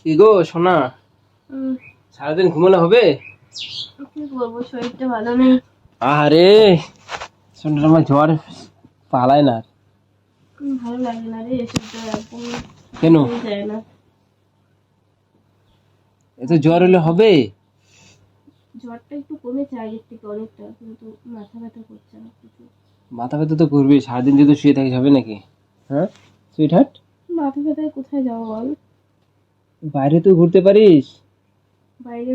কি গো সোনা, সারাদিন ঘুমালে হবে? কি করবো, শরীরটা ভালো নেই। আরে সোনার আমার জ্বর পালায় না। ভালো লাগে না রে, শরীরটা একদম কেন যায় না। এত জ্বর হলে হবে? জ্বরটা একটু কমেছে আগের থেকে অনেকটা, কিন্তু মাথা ব্যথা করছে না কিছু। মাথা ব্যথা তো করবি, সারাদিন যদি শুয়ে থাকিস হবে নাকি? হ্যাঁ সুইট হার্ট, মাথা ব্যথায় কোথায় যাবো বল? বাইরে তো ঘুরতে পারিস। বাইরে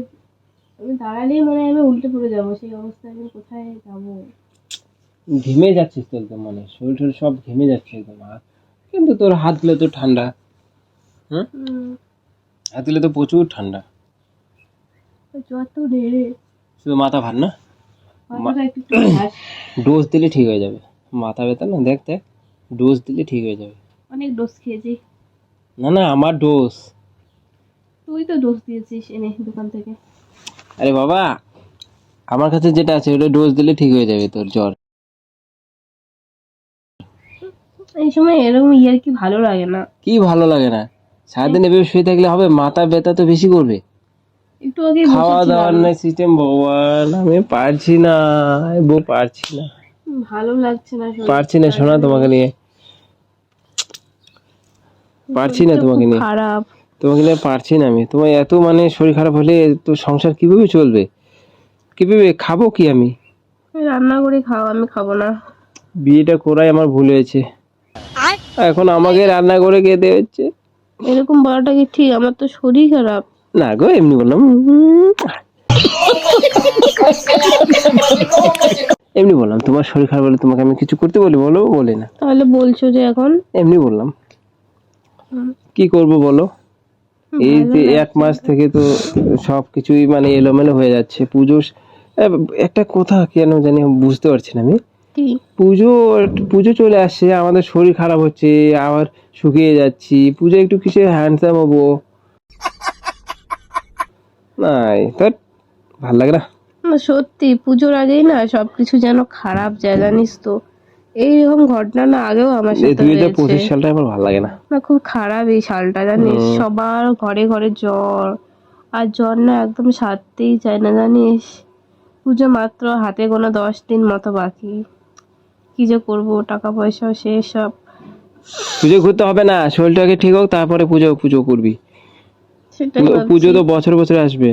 আমি দাঁড়ালেই মনে হয় আমি উল্টে পড়ে যাবো, সেই অবস্থায় আমি কোথায় যাবো? ঘেমে যাচ্ছিস তো একদম, মানে শরীর টরীর সব ঘেমে যাচ্ছে একদম। কিন্তু তোর হাত দিলে তো ঠান্ডা। হ্যাঁ হাত দিলে তো প্রচুর ঠান্ডা। জ্বর তো নেই রে, শুধু মাথা ভার না, মাথাটা একটু একটু ঘাস। ডোজ দিলে ঠিক হয়ে যাবে। মাথা ব্যথা না, দেখ দেখ ডোজ দিলে ঠিক হয়ে যাবে। অনেক ডোজ খেয়েছি। না না, আমার ডোজ। তুই তো ডোজ দিয়েছিস এনে দোকান থেকে। আরে বাবা, আমার কাছে যেটা আছে ওটা ডোজ দিলে ঠিক হয়ে যাবে তোর জ্বর। এই সময় এরকম ইয়ার কি ভালো লাগে না। কি ভালো লাগে না? সারাদিন এভাবে শুয়ে থাকলে হবে? মাথা ব্যথা তো বেশি করবে। একটু আগে খাওয়া দাওয়ার বসেছিলাম, নাই সিস্টেম, ভগবান আমি পারছি না, পারছি না, ভালো লাগছে না পারছি না শোনা তোমাকে নিয়ে, পারছি না তোমাকে নিয়ে, খারাপ। তোমাকে নিয়ে পারছি না আমি। তোমার এত মানে শরীর খারাপ হলে তো সংসার কিভাবে চলবে? কিভাবে খাবো কি আমি? রান্না করে খাও, আমি খাবো না। বিয়েটা করাই আমার ভুল হয়েছে, এখন আমাকে রান্না করে খেতে হচ্ছে। এরকম বলাটা কি ঠিক? আমার তো শরীর খারাপ। না গো, এমনি বললাম, এমনি বললাম। তোমার শরীর খারাপ হলে তোমাকে আমি কিছু করতে বলি? বলো, বলি না। তাহলে বলছো যে এখন? এমনি বললাম। কি করব বলো? এই যে এক মাস থেকে তো সবকিছুই মানে এলোমেলো হয়ে যাচ্ছে। পুজো একটা কথা কেন জানি বুঝতে পারছি না আমি। পুজো পুজো চলে আসছে, আমাদের শরীর খারাপ হচ্ছে, আবার শুকিয়ে যাচ্ছি। পুজো একটু কিসে হ্যান্ডসাম হবো? নাই তার ভাল লাগে না। না সত্যি, পুজোর আগেই না সবকিছু যেন খারাপ যায়, জানিস তো। এইরকম ঘটনা না আগেও আমার সাথে হয়েছে। 2025 সালটা আমার ভালো লাগে না। না খুব খারাপ এই সালটা, জানিস। সবার ঘরে ঘরে জ্বর, আর জ্বর না একদম সারতেই চায় না, জানিস। পুজো মাত্র হাতে গোনা 10 দিন মতো বাকি। কি যে করবো, টাকা পয়সাও শেষ সব। পুজো করতে হবে না, শরীরটাকে ঠিক হোক তারপরে পুজো পুজো করবি। সেটাই পুজো ভাবছি। তো বছর বছর আসবে।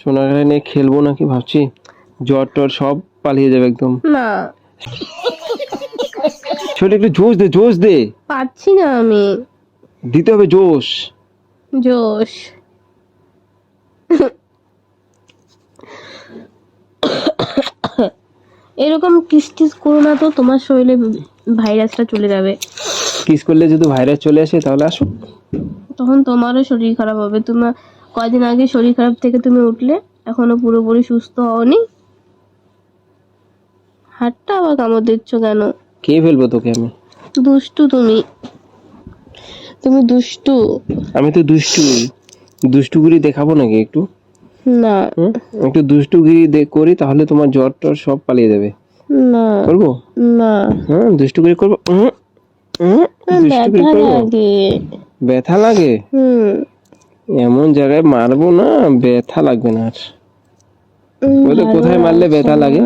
সোনার নিয়ে খেলবো নাকি ভাবছি, জ্বর টর সব পালিয়ে যাবে একদম। না শরীরে একটু জোশ দে, জোশ দে। পাচ্ছি না আমি। দিতে হবে জোশ। জোশ। এরকম কিস টিস করো না তো, তোমার শরীরে ভাইরাসটা চলে যাবে। কিস করলে যদি ভাইরাস চলে আসে তাহলে আসো। তখন তোমারও শরীর খারাপ হবে। তোমার কয়দিন আগে শরীর খারাপ থেকে তুমি উঠলে, এখনো পুরোপুরি সুস্থ হওনি। হাতটা আবার কামড় দিচ্ছ কেন? কে ফেলবো তোকে আমি? দুষ্টু তুমি, তুমি দুষ্টু। আমি তো দুষ্টু, দুষ্টুগিরি দেখাবো নাকি একটু? না একটু দুষ্টুগিরি করি তাহলে তোমার জ্বর টর সব পালিয়ে যাবে। না করবো না, হ্যাঁ, দুষ্টুগিরি করবো। দুষ্টুগিরি ব্যথা করবো, লাগে। ব্যথা লাগে? এমন জায়গায় মারবো না ব্যথা লাগবে না আর। বলে কোথায় মারলে ব্যথা লাগে?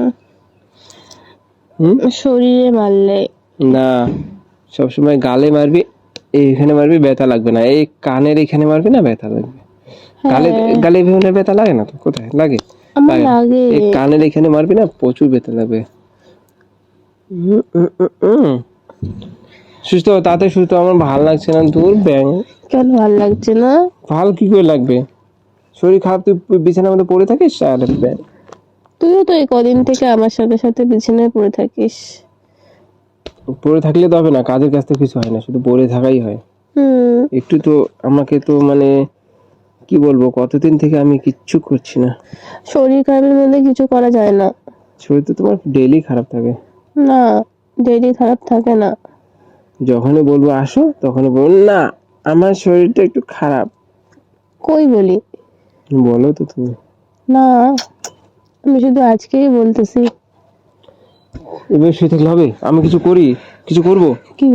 শরীরে মারলে না, সবসময় গালে মারবি, এইখানে মারবি ব্যথা লাগবে না। এই কানের এখানে মারবি না, ব্যথা লাগবে। গালে গালে ভেঙে ব্যথা লাগে না তো? কোথায় লাগে? আমার লাগে। এই কানের এখানে মারবি না, প্রচুর ব্যথা লাগবে। সুস্থ তাতে সুস্থ। আমার ভাল লাগছে না, দূর ব্যাং। কেন ভাল লাগছে না? ভাল কি করে লাগবে? শরীর খারাপ, তুই বিছানার মধ্যে পড়ে থাকিস আর ব্যাং। তুইও তো এই কদিন থেকে আমার সাথে সাথে বিছানায় পড়ে থাকিস। পড়ে থাকলে তো হবে না, কাজের কাজ তো কিছু হয় না, শুধু পড়ে থাকাই হয়। একটু তো আমাকে তো মানে কি বলবো, কতদিন থেকে আমি কিচ্ছু করছি না। শরীর খারাপের মধ্যে কিছু করা যায় না। শরীর তো তোমার ডেইলি খারাপ থাকে। না, ডেইলি খারাপ থাকে না। যখনই বলবো আসো তখনই বল না আমার শরীরটা একটু খারাপ। কই বলি? বলো তো তুমি। না, আমি শুধু আজকেই বলতেছি। এবার শুয়ে থাকলে হবে? আমি কিছু করি, কিছু করবো? কি